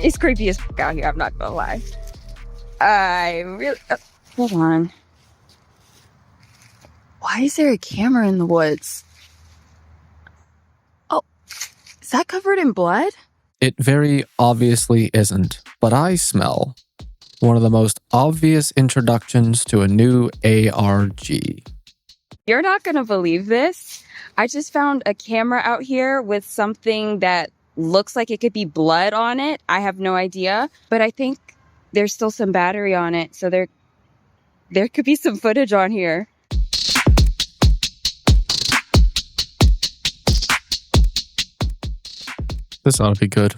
It's creepy as fuck out here, I'm not gonna lie. I really... hold on. Why is there a camera in the woods? Oh, is that covered in blood? It very obviously isn't, but I smell one of the most obvious introductions to a new ARG. You're not gonna believe this. I just found a camera out here with something that looks like it could be blood on it. I have no idea, but I think there's still some battery on it, so there could be some footage on here. This ought to be good.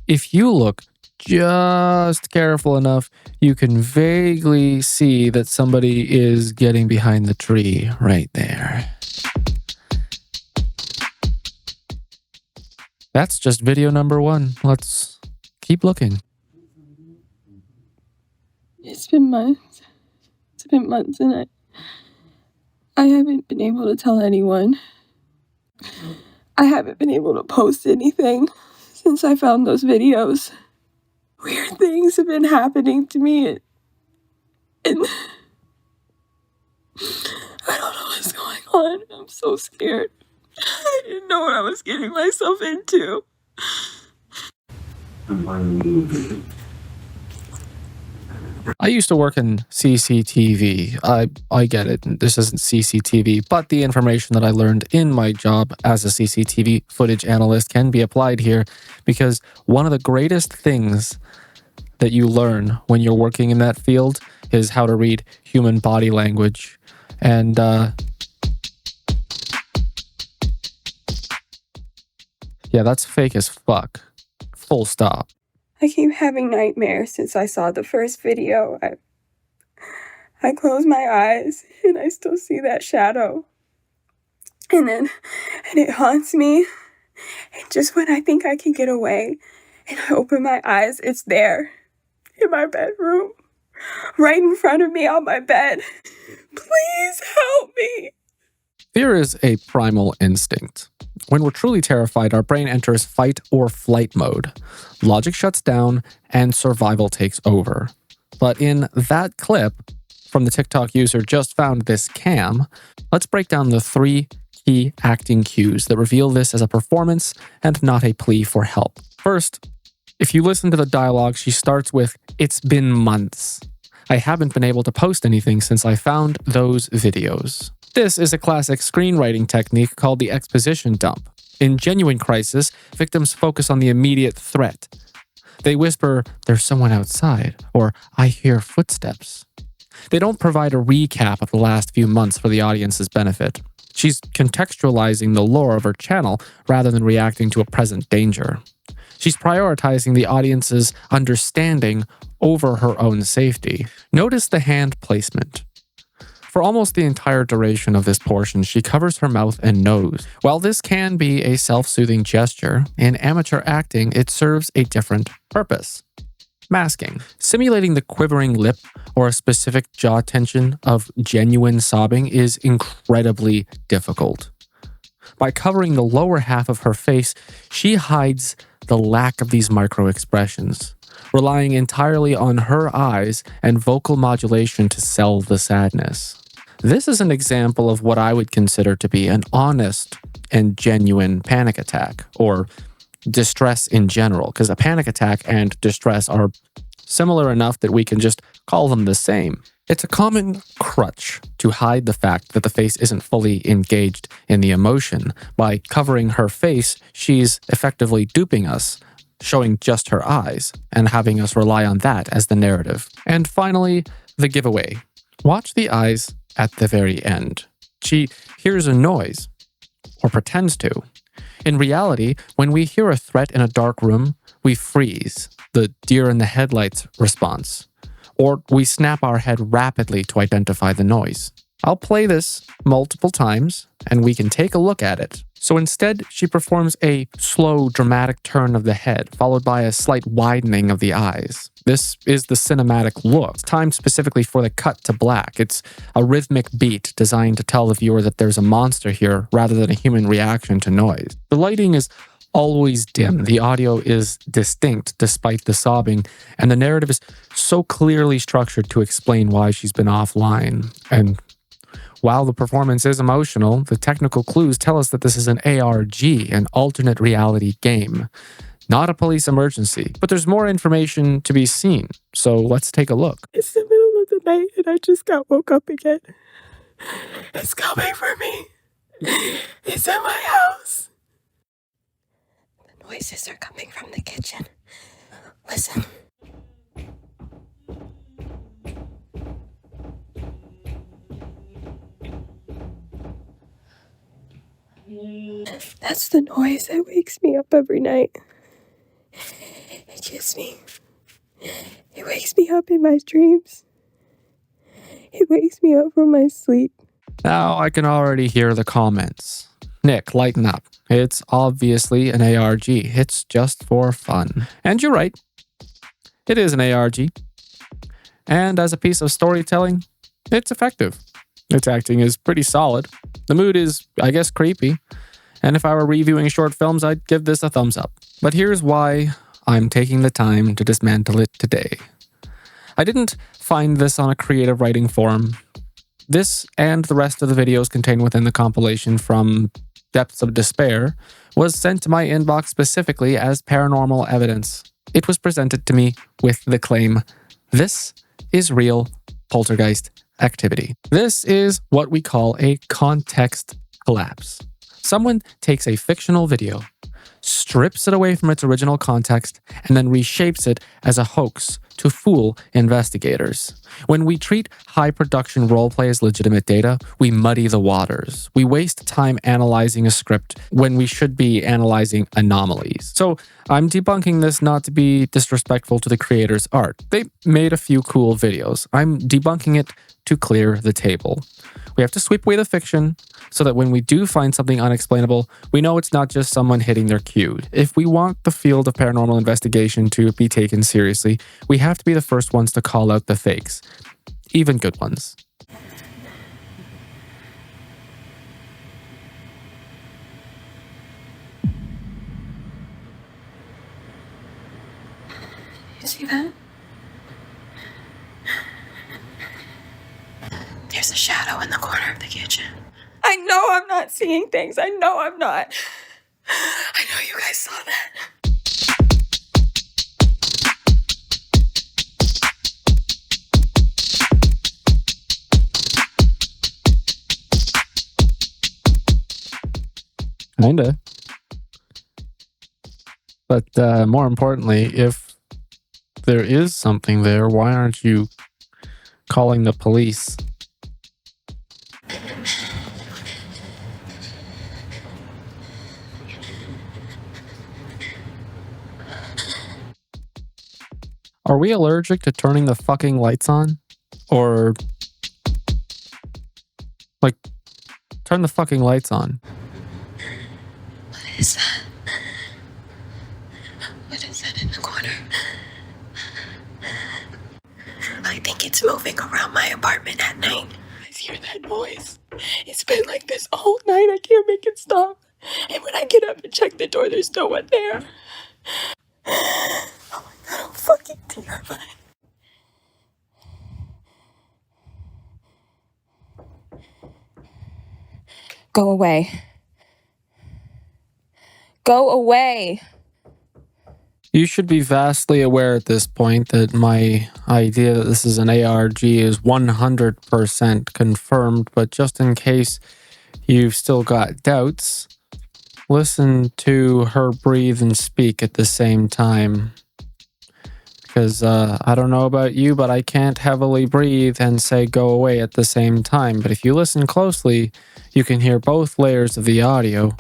If you look just careful enough, you can vaguely see that somebody is getting behind the tree right there. That's just video number 1. Let's keep looking. It's been months. It's been months and I haven't been able to tell anyone. I haven't been able to post anything since I found those videos. Weird things have been happening to me and I don't know what's going on. I'm so scared. I didn't know what I was getting myself into. I used to work in CCTV. I get it. This isn't CCTV, but the information that I learned in my job as a CCTV footage analyst can be applied here, because one of the greatest things that you learn when you're working in that field is how to read human body language. And yeah, that's fake as fuck. Full stop. I keep having nightmares since I saw the first video. I close my eyes and I still see that shadow. And it haunts me. And just when I think I can get away and I open my eyes, it's there in my bedroom, right in front of me on my bed. Please help me. Fear is a primal instinct. When we're truly terrified, our brain enters fight or flight mode. Logic shuts down and survival takes over. But in that clip from the TikTok user just found this cam, let's break down the 3 key acting cues that reveal this as a performance and not a plea for help. First, if you listen to the dialogue, she starts with, "It's been months. I haven't been able to post anything since I found those videos." This is a classic screenwriting technique called the exposition dump. In genuine crisis, victims focus on the immediate threat. They whisper, "There's someone outside," or "I hear footsteps." They don't provide a recap of the last few months for the audience's benefit. She's contextualizing the lore of her channel rather than reacting to a present danger. She's prioritizing the audience's understanding over her own safety. Notice the hand placement. For almost the entire duration of this portion, she covers her mouth and nose. While this can be a self-soothing gesture, in amateur acting, it serves a different purpose. Masking. Simulating the quivering lip or a specific jaw tension of genuine sobbing is incredibly difficult. By covering the lower half of her face, she hides the lack of these micro-expressions, relying entirely on her eyes and vocal modulation to sell the sadness. This is an example of what I would consider to be an honest and genuine panic attack, or distress in general, because a panic attack and distress are similar enough that we can just call them the same. It's a common crutch to hide the fact that the face isn't fully engaged in the emotion. By covering her face, she's effectively duping us, showing just her eyes, and having us rely on that as the narrative. And finally, the giveaway. Watch the eyes at the very end. She hears a noise, or pretends to. In reality, when we hear a threat in a dark room, we freeze, the deer in the headlights response, or we snap our head rapidly to identify the noise. I'll play this multiple times, and we can take a look at it So instead, she performs a slow, dramatic turn of the head, followed by a slight widening of the eyes. This is the cinematic look. It's timed specifically for the cut to black. It's a rhythmic beat designed to tell the viewer that there's a monster here rather than a human reaction to noise. The lighting is always dim. The audio is distinct despite the sobbing, and the narrative is so clearly structured to explain why she's been offline. And while the performance is emotional, the technical clues tell us that this is an ARG, an alternate reality game, not a police emergency. But there's more information to be seen, so let's take a look. It's the middle of the night and I just got woke up again. It's coming for me. It's in my house. The noises are coming from the kitchen. Listen. That's the noise that wakes me up every night. It gets me. It wakes me up in my dreams. It wakes me up from my sleep. Now I can already hear the comments. Nick, lighten up. It's obviously an ARG. It's just for fun. And you're right. It is an ARG. And as a piece of storytelling, it's effective. Its acting is pretty solid. The mood is, I guess, creepy. And if I were reviewing short films, I'd give this a thumbs up. But here's why I'm taking the time to dismantle it today. I didn't find this on a creative writing forum. This and the rest of the videos contained within the compilation from Depths of Despair was sent to my inbox specifically as paranormal evidence. It was presented to me with the claim, "This is real poltergeist activity." This is what we call a context collapse. Someone takes a fictional video, strips it away from its original context, and then reshapes it as a hoax to fool investigators. When we treat high-production roleplay as legitimate data, we muddy the waters. We waste time analyzing a script when we should be analyzing anomalies. So I'm debunking this not to be disrespectful to the creator's art. They made a few cool videos. I'm debunking it to clear the table. We have to sweep away the fiction so that when we do find something unexplainable, we know it's not just someone hitting their cue. If we want the field of paranormal investigation to be taken seriously, we have to be the first ones to call out the fakes, even good ones. You see that? There's a shadow in the corner of the kitchen. I know I'm not seeing things. I know I'm not. I know you guys saw that. Kinda. But more importantly, if there is something there, why aren't you calling the police? Are we allergic to turning the fucking lights on? Or, like, turn the fucking lights on. What is that? What is that in the corner? I think it's moving around my apartment at night. I hear that noise. It's been like this all night. I can't make it stop. And when I get up and check the door, there's no one there. Oh my God, I'm fucking terrified. Go away. Go away. You should be vastly aware at this point that my idea that this is an ARG is 100% confirmed, but just in case you've still got doubts, listen to her breathe and speak at the same time. Because I don't know about you, but I can't heavily breathe and say go away at the same time. But if you listen closely, you can hear both layers of the audio.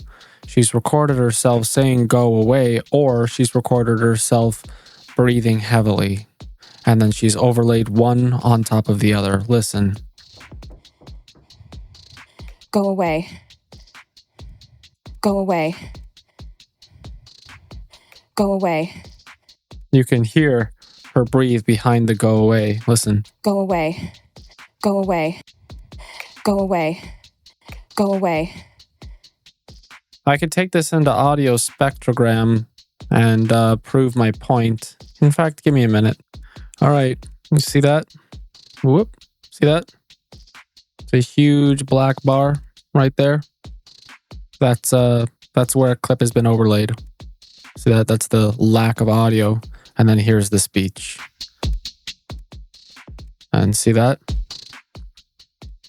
She's recorded herself saying go away, or she's recorded herself breathing heavily. And then she's overlaid one on top of the other. Listen. Go away. Go away. Go away. You can hear her breathe behind the go away. Listen. Go away. Go away. Go away. Go away. I could take this into audio spectrogram and prove my point. In fact, give me a minute. All right. You see that? Whoop. See that? It's a huge black bar right there. That's where a clip has been overlaid. See that? That's the lack of audio. And then here's the speech. And see that?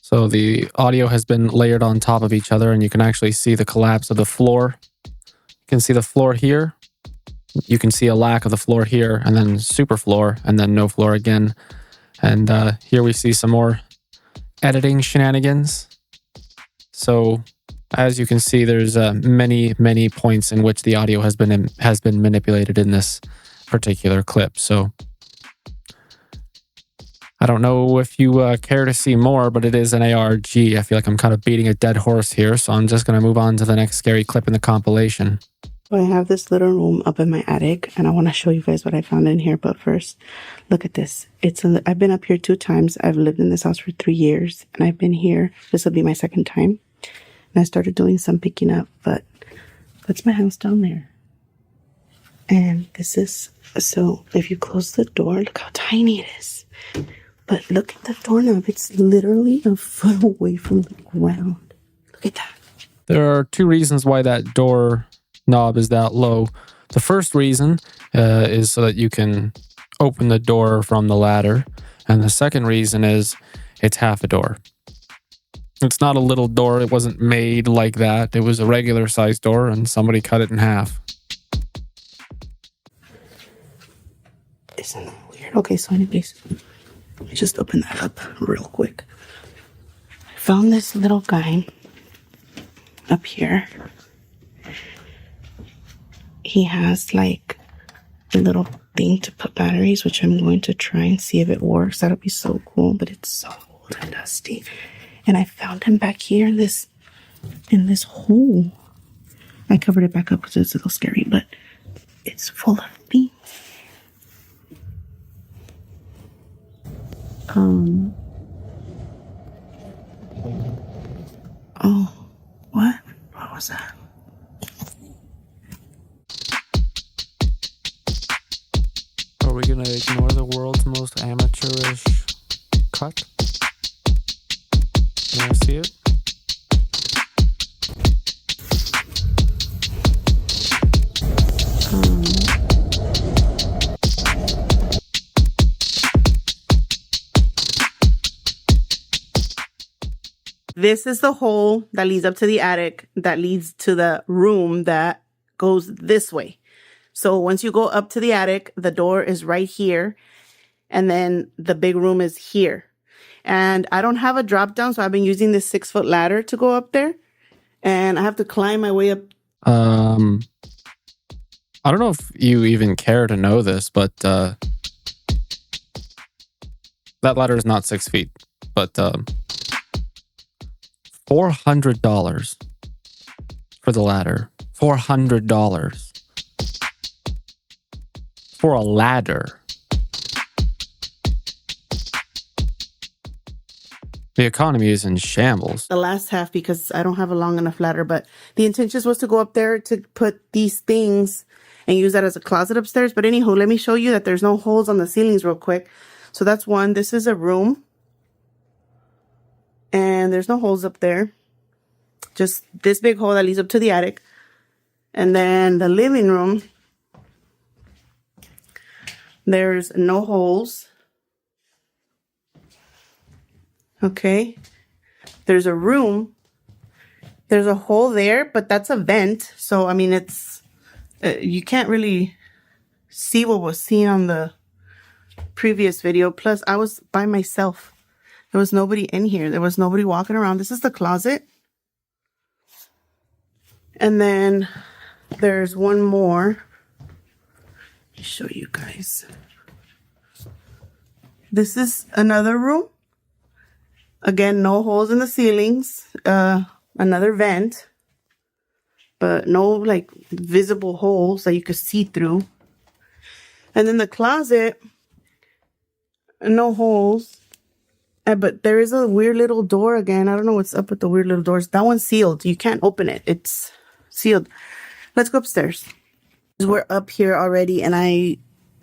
So the audio has been layered on top of each other, and you can actually see the collapse of the floor. You can see the floor here. You can see a lack of the floor here, and then super floor, and then no floor again. And here we see some more editing shenanigans. So as you can see, there's many points in which the audio has been manipulated in this particular clip. So I don't know if you care to see more, but it is an ARG. I feel like I'm kind of beating a dead horse here, so I'm just going to move on to the next scary clip in the compilation. So I have this little room up in my attic, and I want to show you guys what I found in here. But first, look at this. I've been up here 2 times. I've lived in this house for 3 years, and I've been here. This will be my 2nd time. And I started doing some picking up, but that's my house down there. And this is, so if you close the door, look how tiny it is. But look at the doorknob. It's literally a foot away from the ground. Look at that. There are 2 reasons why that door knob is that low. The first reason is so that you can open the door from the ladder. And the second reason is it's half a door. It's not a little door. It wasn't made like that. It was a regular sized door, and somebody cut it in half. Isn't that weird? Okay, so anyways, let me just open that up real quick. I found this little guy up here. He has like a little thing to put batteries, which I'm going to try and see if it works. That'll be so cool, but it's so old and dusty. And I found him back here in this hole. I covered it back up because it's a little scary, but it's full of things. Oh, what? What was that? Are we gonna ignore the world's most amateurish cut? You wanna see it? This is the hole that leads up to the attic, that leads to the room that goes this way. So once you go up to the attic, the door is right here, and then the big room is here. And I don't have a drop down, so I've been using this 6-foot ladder to go up there, and I have to climb my way up. I don't know if you even care to know this, but that ladder is not 6 feet, but $400 for the ladder. $400 for a ladder. The economy is in shambles. The last half, because I don't have a long enough ladder, but the intention was to go up there to put these things and use that as a closet upstairs. But anywho, let me show you that there's no holes on the ceilings real quick. So that's one. This is a room. And there's no holes up there. Just this big hole that leads up to the attic. And then the living room, there's no holes. Okay. There's a room. There's a hole there, but that's a vent. So, I mean, it's, you can't really see what was seen on the previous video. Plus, I was by myself. There was nobody in here. There was nobody walking around. This is the closet. And then there's one more. Let me show you guys. This is another room. Again, no holes in the ceilings. Another vent. but no like visible holes that you could see through. And then the closet, no holes. But there is a weird little door again. I don't know what's up with the weird little doors. That one's sealed. You can't open it. It's sealed. Let's go upstairs. We're up here already, and I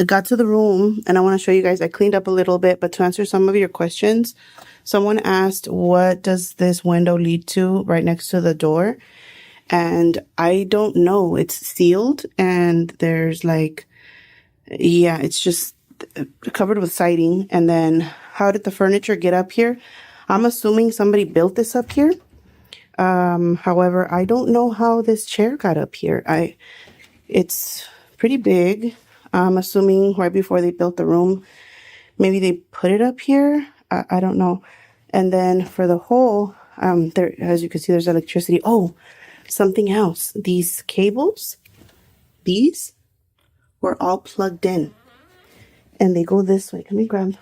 got to the room, and I want to show you guys. I cleaned up a little bit, but to answer some of your questions, someone asked, what does this window lead to right next to the door? And I don't know. It's sealed, and there's like, yeah, it's just covered with siding. And then how did the furniture get up here? I'm assuming somebody built this up here. However, I don't know how this chair got up here. It's pretty big. I'm assuming right before they built the room, maybe they put it up here. I don't know. And then for the hole, there, as you can see, there's electricity. Oh, something else. These cables, these were all plugged in. And they go this way. Let me grab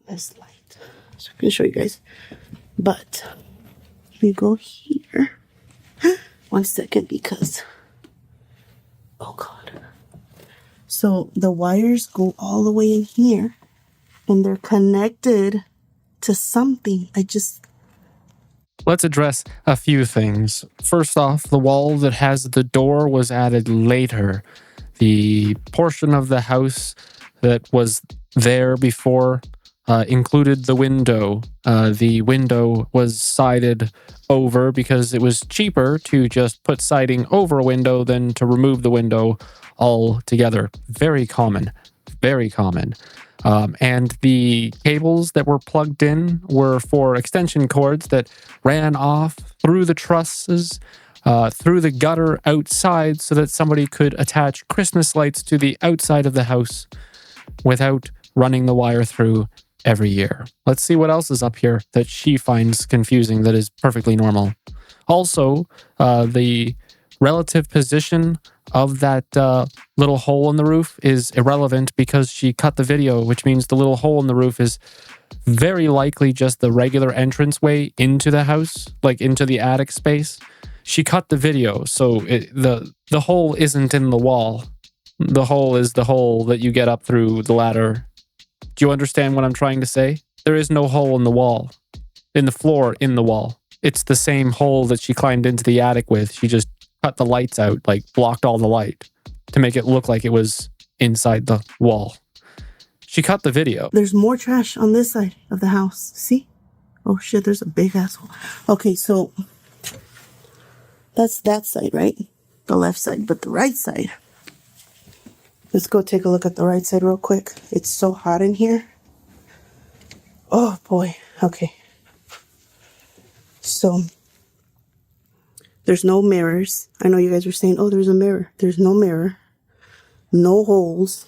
this light so I can show you guys. But we go here. 1 second, because oh god. So the wires go all the way in here, and they're connected to something. Let's address a few things. First off, the wall that has the door was added later. The portion of the house that was there before included the window. The window was sided over because it was cheaper to just put siding over a window than to remove the window altogether. Very common. Very common. And the cables that were plugged in were for extension cords that ran off through the trusses, through the gutter outside, so that somebody could attach Christmas lights to the outside of the house without running the wire through every year. Let's see what else is up here that she finds confusing that is perfectly normal. Also, the relative position of that little hole in the roof is irrelevant because she cut the video, which means the little hole in the roof is very likely just the regular entranceway into the house, like into the attic space. She cut the video, so the hole isn't in the wall. The hole is the hole that you get up through the ladder. Do you understand what I'm trying to say? There is no hole in the wall, in the floor, in the wall. It's the same hole that she climbed into the attic with. She just cut the lights out, like blocked all the light to make it look like it was inside the wall. She cut the video. There's more trash on this side of the house. See? Oh shit, there's a big asshole. Okay, so that's that side, right? The left side, but the right side. Let's go take a look at the right side real quick. It's so hot in here. Oh boy. Okay. So there's no mirrors. I know you guys were saying, oh, there's a mirror. There's no mirror. No holes.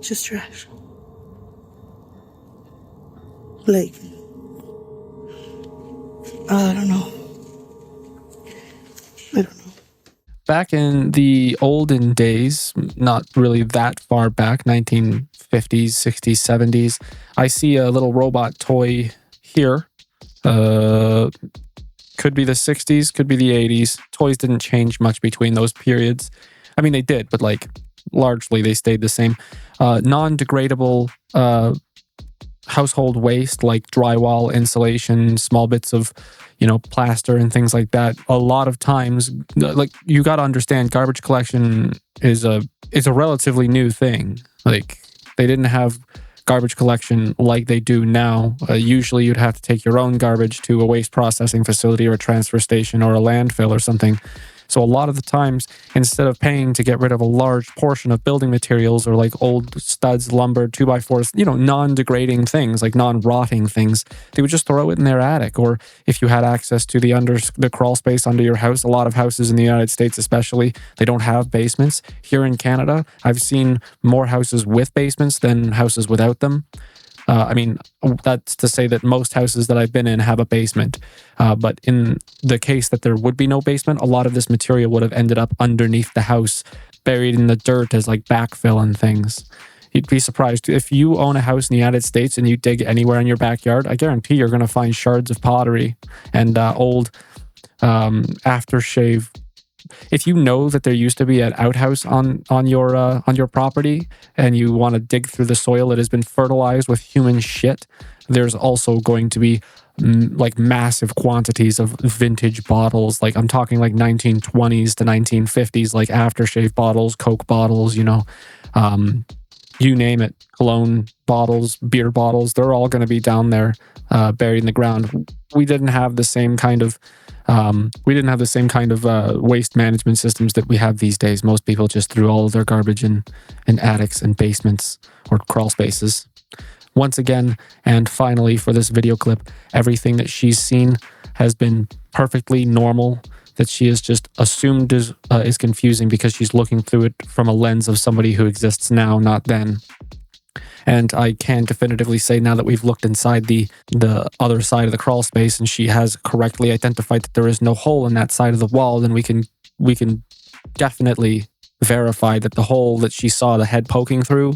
Just trash. Like, I don't know. I don't know. Back in the olden days, not really that far back, 1950s, 60s, 70s, I see a little robot toy here. Could be the 60s, could be the 80s. Toys didn't change much between those periods. I mean, they did, but like largely they stayed the same. Non-degradable household waste like drywall, insulation, small bits of, plaster and things like that. A lot of times, like, you got to understand, garbage collection is a relatively new thing. Like, they didn't have garbage collection like they do now. Usually you'd have to take your own garbage to a waste processing facility or a transfer station or a landfill or something. So a lot of the times, instead of paying to get rid of a large portion of building materials or like old studs, lumber, 2x4s, non-degrading things, like non-rotting things, they would just throw it in their attic. Or if you had access to the crawl space under your house, a lot of houses in the United States especially, they don't have basements. Here in Canada, I've seen more houses with basements than houses without them. I mean, that's to say that most houses that I've been in have a basement. But in the case that there would be no basement, a lot of this material would have ended up underneath the house, buried in the dirt as like backfill and things. You'd be surprised. If you own a house in the United States and you dig anywhere in your backyard, I guarantee you're going to find shards of pottery and old aftershave. If you know that there used to be an outhouse on your property and you want to dig through the soil that has been fertilized with human shit, there's also going to be like massive quantities of vintage bottles. Like I'm talking like 1920s to 1950s, like aftershave bottles, Coke bottles, you know, you name it, cologne bottles, beer bottles, they're all going to be down there buried in the ground. We didn't have the same kind of waste management systems that we have these days. Most people just threw all of their garbage in attics and basements or crawl spaces. Once again, and finally for this video clip, everything that she's seen has been perfectly normal. That she has just assumed is confusing because she's looking through it from a lens of somebody who exists now, not then. And I can definitively say now that we've looked inside the other side of the crawl space and she has correctly identified that there is no hole in that side of the wall, then we can definitely verify that the hole that she saw the head poking through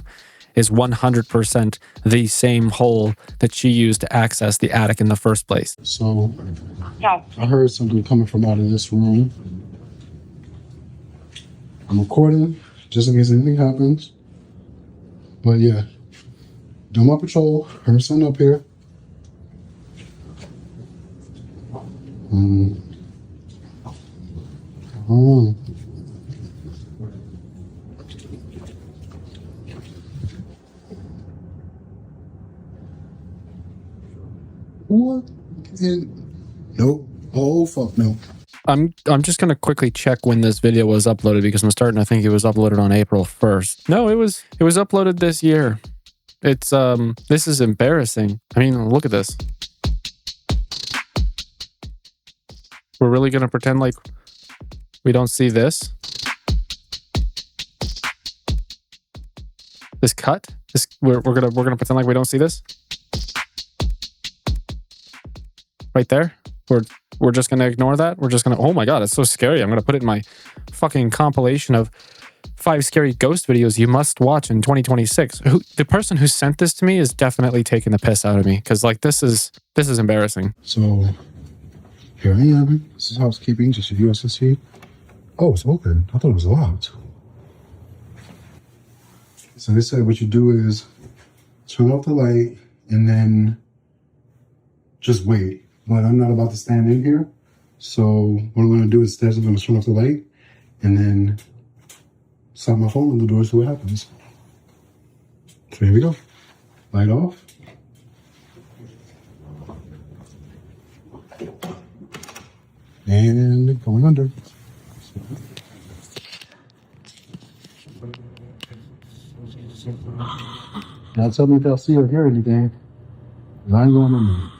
is 100% the same hole that she used to access the attic in the first place. So I heard something coming from out of this room. I'm recording just in case anything happens. But yeah, doing my patrol, heard something up here. What? Nope. Oh fuck no. I'm just gonna quickly check when this video was uploaded because I'm starting to think it was uploaded on April 1st. No, it was uploaded this year. It's this is embarrassing. I mean, look at this. We're really gonna pretend like we don't see this? This cut? This we're gonna pretend like we don't see this? Right there? We're just gonna ignore that? We're just gonna, oh my god, it's so scary. I'm gonna put it in my fucking compilation of 5 scary ghost videos you must watch in 2026. The person who sent this to me is definitely taking the piss out of me because like this is embarrassing. So here I am. This is housekeeping, just a USSC. Oh, it's open. I thought it was locked. So they said what you do is turn off the light and then just wait. But I'm not about to stand in here. So what I'm gonna do is I'm gonna turn off the light and then slide my phone on the door, see what happens. So here we go. Light off. And going under. Now tell me if y'all see or hear anything. 'Cause I ain't going under.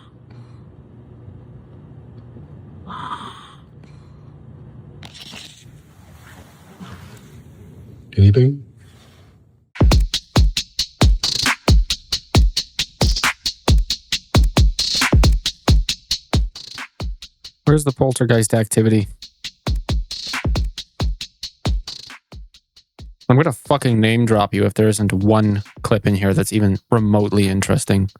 Anything? Where's the poltergeist activity? I'm gonna fucking name drop you if there isn't one clip in here that's even remotely interesting.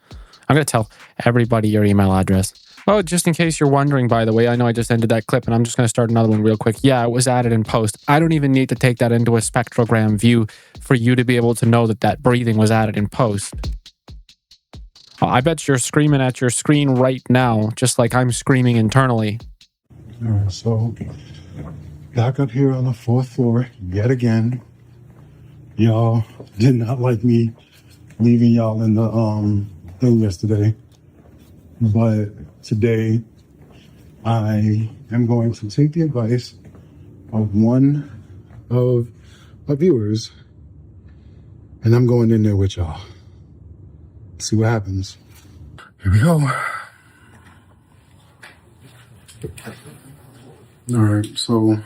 I'm gonna tell everybody your email address. Oh, just in case you're wondering, by the way, I know I just ended that clip and I'm just going to start another one real quick. Yeah, it was added in post. I don't even need to take that into a spectrogram view for you to be able to know that that breathing was added in post. Oh, I bet you're screaming at your screen right now, just like I'm screaming internally. All right, so back up here on the 4th floor yet again. Y'all did not like me leaving y'all in the thing yesterday. But today, I am going to take the advice of one of my viewers, and I'm going in there with y'all. See what happens. Here we go. All right, so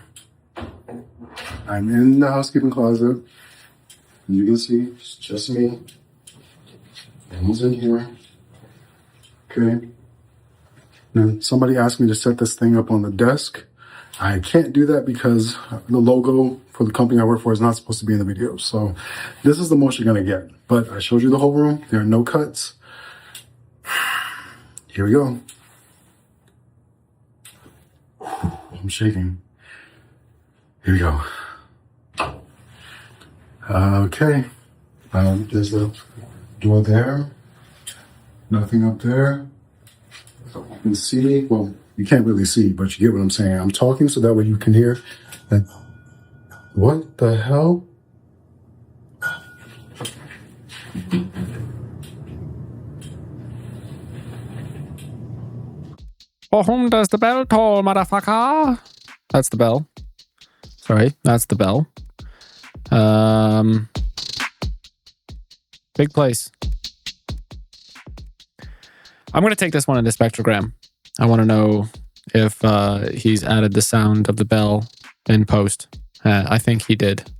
I'm in the housekeeping closet. You can see it's just me. And he's in here. Okay. Now, somebody asked me to set this thing up on the desk, I can't do that because the logo for the company I work for is not supposed to be in the video. So this is the most you're gonna get. But I showed you the whole room. There are no cuts. Here we go. I'm shaking. Here we go. Okay. There's the door there. Nothing up there. You can see, well, you can't really see, but you get what I'm saying. I'm talking so that way you can hear. And what the hell? For whom does the bell toll, motherfucker? That's the bell. Sorry, that's the bell. Big place. I'm going to take this one into spectrogram. I want to know if he's added the sound of the bell in post. I think he did.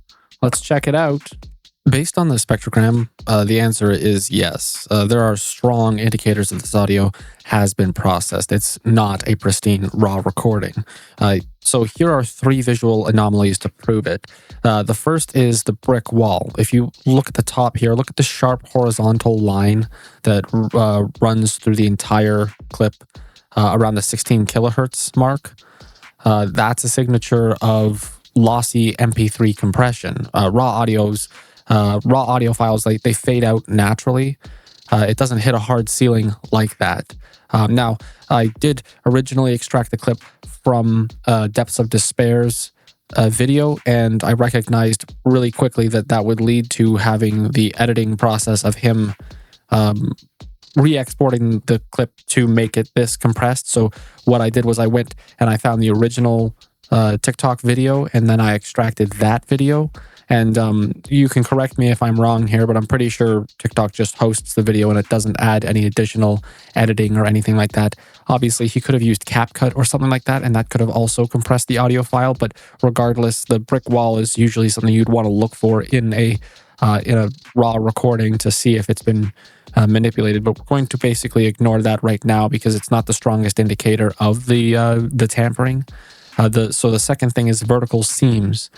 Let's check it out. Based on the spectrogram, the answer is yes. There are strong indicators that this audio has been processed. It's not a pristine raw recording. So here are 3 visual anomalies to prove it. The first is the brick wall. If you look at the top here, look at the sharp horizontal line that runs through the entire clip around the 16 kilohertz mark. That's a signature of lossy MP3 compression. Raw audio files, they fade out naturally. It doesn't hit a hard ceiling like that. Now, I did originally extract the clip from Depths of Despair's video, and I recognized really quickly that would lead to having the editing process of him re-exporting the clip to make it this compressed. So what I did was I went and I found the original TikTok video, and then I extracted that video. And you can correct me if I'm wrong here, but I'm pretty sure TikTok just hosts the video and it doesn't add any additional editing or anything like that. Obviously, he could have used CapCut or something like that, and that could have also compressed the audio file. But regardless, the brick wall is usually something you'd want to look for in a raw recording to see if it's been manipulated. But we're going to basically ignore that right now because it's not the strongest indicator of the tampering. So the second thing is vertical seams.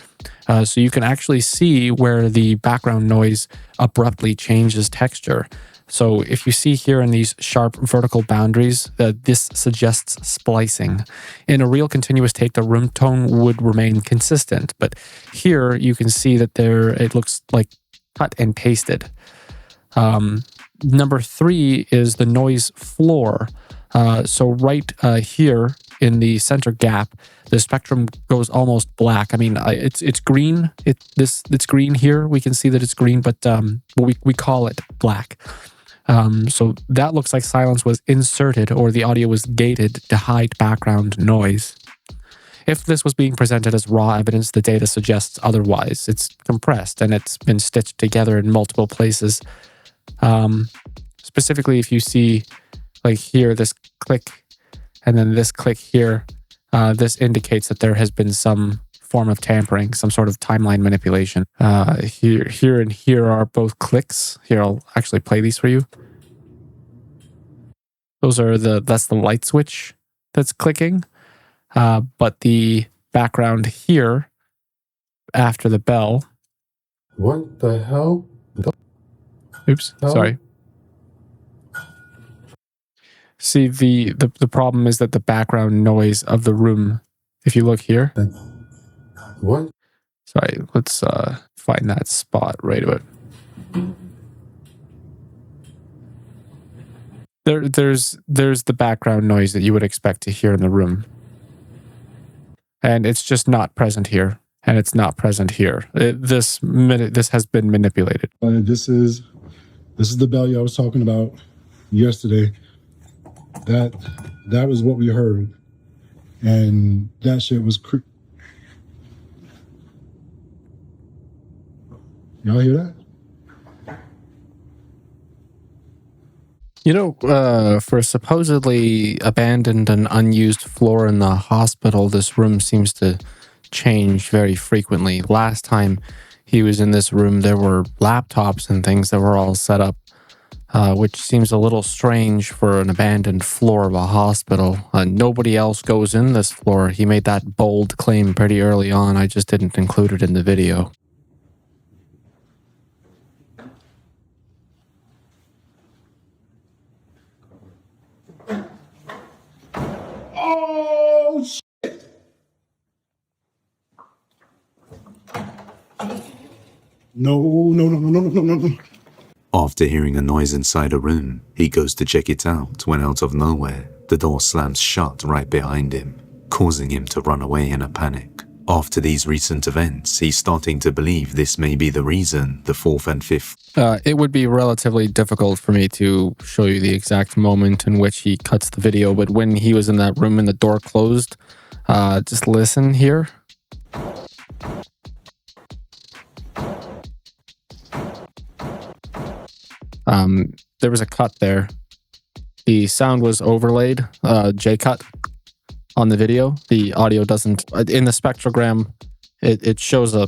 So you can actually see where the background noise abruptly changes texture. So if you see here in these sharp vertical boundaries, this suggests splicing. In a real continuous take, the room tone would remain consistent. But here you can see that it looks like cut and pasted. Number 3 is the noise floor. So right here in the center gap, the spectrum goes almost black. I mean, it's green. It's green here. We can see that it's green, but we call it black. So that looks like silence was inserted or the audio was gated to hide background noise. If this was being presented as raw evidence, the data suggests otherwise. It's compressed and it's been stitched together in multiple places. Specifically, if you see like here, this click and then this click here, this indicates that there has been some form of tampering, some sort of timeline manipulation. Here and here are both clicks. Here, I'll actually play these for you. That's the light switch that's clicking. But the background here after the bell. What the hell? Oops, sorry. See, the problem is that the background noise of the room, if you look here. What? Sorry, let's find that spot right about. There's the background noise that you would expect to hear in the room. And it's just not present here. And it's not present here. This has been manipulated. This is the bell I was talking about yesterday. That was what we heard. And that shit was Y'all hear that? You know, for a supposedly abandoned and unused floor in the hospital, this room seems to change very frequently. Last time he was in this room, there were laptops and things that were all set up. which seems a little strange for an abandoned floor of a hospital. Nobody else goes in this floor. He made that bold claim pretty early on. I just didn't include it in the video. Oh, no. After hearing a noise inside a room, he goes to check it out when out of nowhere, the door slams shut right behind him, causing him to run away in a panic. After these recent events, he's starting to believe this may be the reason the fourth and fifth. It would be relatively difficult for me to show you the exact moment in which he cuts the video, but when he was in that room and the door closed, just listen here. There was a cut there. The sound was overlaid, J-cut, on the video. The audio doesn't. In the spectrogram, it shows a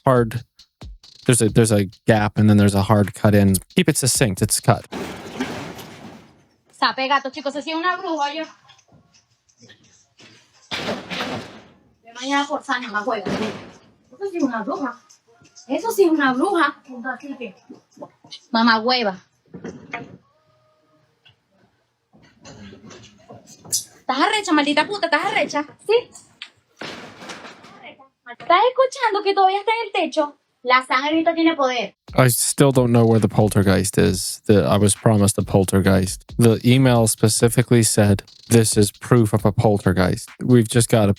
hard. There's a gap and then there's a hard cut in. Keep it succinct. It's cut. Sape gato, chicos, se sigue una bruja, yo. De mañana por San mamá hueva. Eso sí es una bruja. Eso sí es una bruja. Así que, mamá hueva. ¿Estás arrecha, maldita puta? ¿Estás arrecha? ¿Sí? ¿Estás escuchando que todavía está en el techo? La sangre ahorita tiene poder. I still don't know where the poltergeist is. I was promised a poltergeist. The email specifically said, this is proof of a poltergeist. We've just got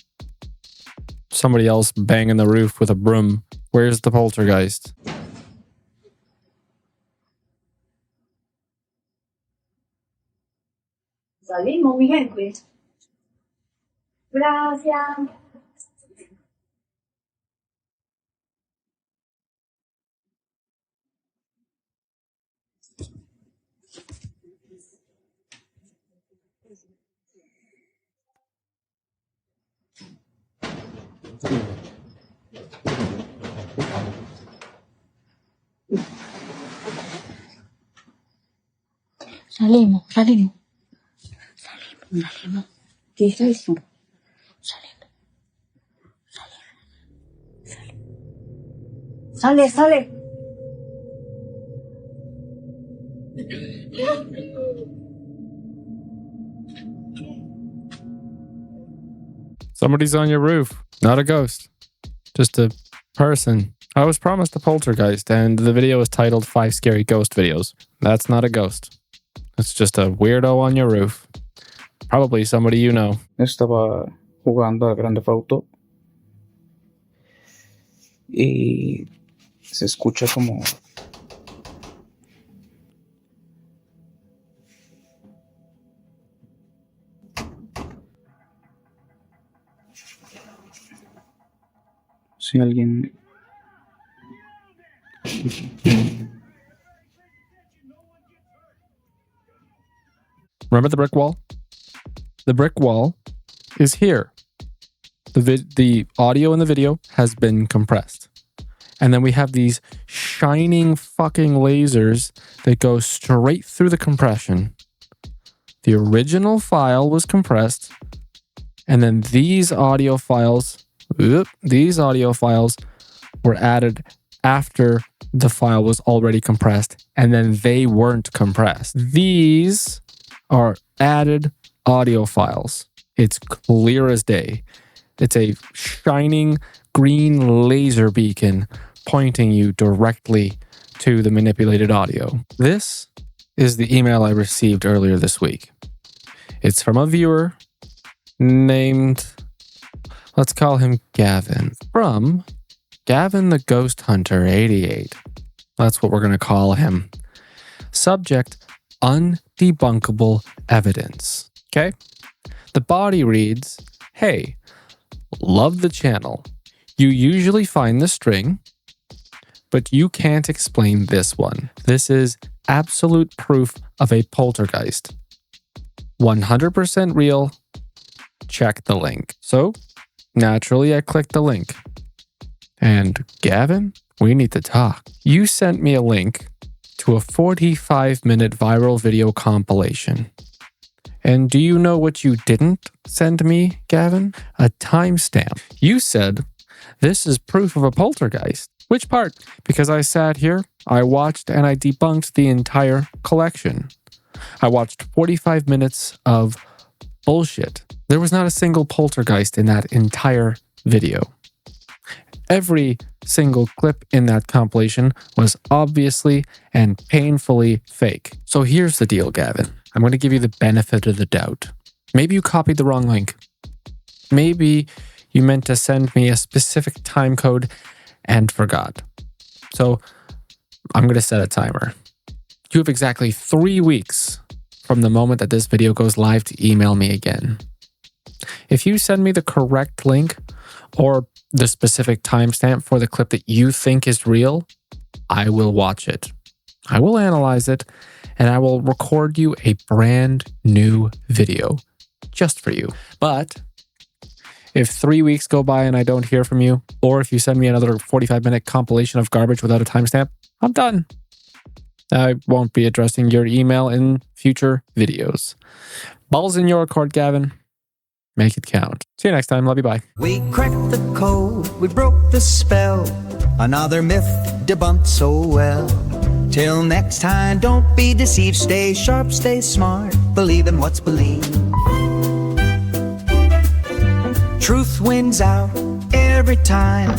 somebody else banging the roof with a broom. Where's the poltergeist? Salimos, mi gente. Gracias. Salimos. ¿Qué es eso? Sale. Somebody's on your roof. Not a ghost. Just a person. I was promised a poltergeist, and the video is titled 5 Scary Ghost Videos. That's not a ghost. It's just a weirdo on your roof. Probably somebody you know. Estaba jugando al Grand Theft Auto y se escucha como si alguien Remember the brick wall? The brick wall is here. The audio in the video has been compressed. And then we have these shining fucking lasers that go straight through the compression. The original file was compressed. And then these audio files were added after the file was already compressed. And then they weren't compressed. These are added audio files. It's clear as day. It's a shining green laser beacon pointing you directly to the manipulated audio. This is the email I received earlier this week. It's from a viewer named, let's call him Gavin. From Gavin the Ghost Hunter 88. That's what we're going to call him. Subject, undebunkable evidence. Okay? The body reads, hey, love the channel. You usually find the string, but you can't explain this one. This is absolute proof of a poltergeist. 100% real. Check the link. So, naturally, I clicked the link. And Gavin, we need to talk. You sent me a link to to a 45-minute viral video compilation. And do you know what you didn't send me, Gavin? A timestamp. You said, this is proof of a poltergeist. Which part? Because I sat here, I watched, and I debunked the entire collection. I watched 45 minutes of bullshit. There was not a single poltergeist in that entire video. Every single clip in that compilation was obviously and painfully fake. So here's the deal, Gavin. I'm going to give you the benefit of the doubt. Maybe you copied the wrong link. Maybe you meant to send me a specific time code and forgot. So I'm going to set a timer. You have exactly 3 weeks from the moment that this video goes live to email me again. If you send me the correct link or the specific timestamp for the clip that you think is real, I will watch it. I will analyze it, and I will record you a brand new video just for you. But if 3 weeks go by and I don't hear from you, or if you send me another 45-minute compilation of garbage without a timestamp, I'm done. I won't be addressing your email in future videos. Ball's in your court, Gavin. Make it count. See you next time. Love you. Bye. We cracked the code, we broke the spell. Another myth debunked so well. Till next time, don't be deceived. Stay sharp, stay smart. Believe in what's believed. Truth wins out every time.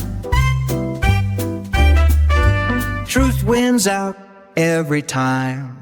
Truth wins out every time.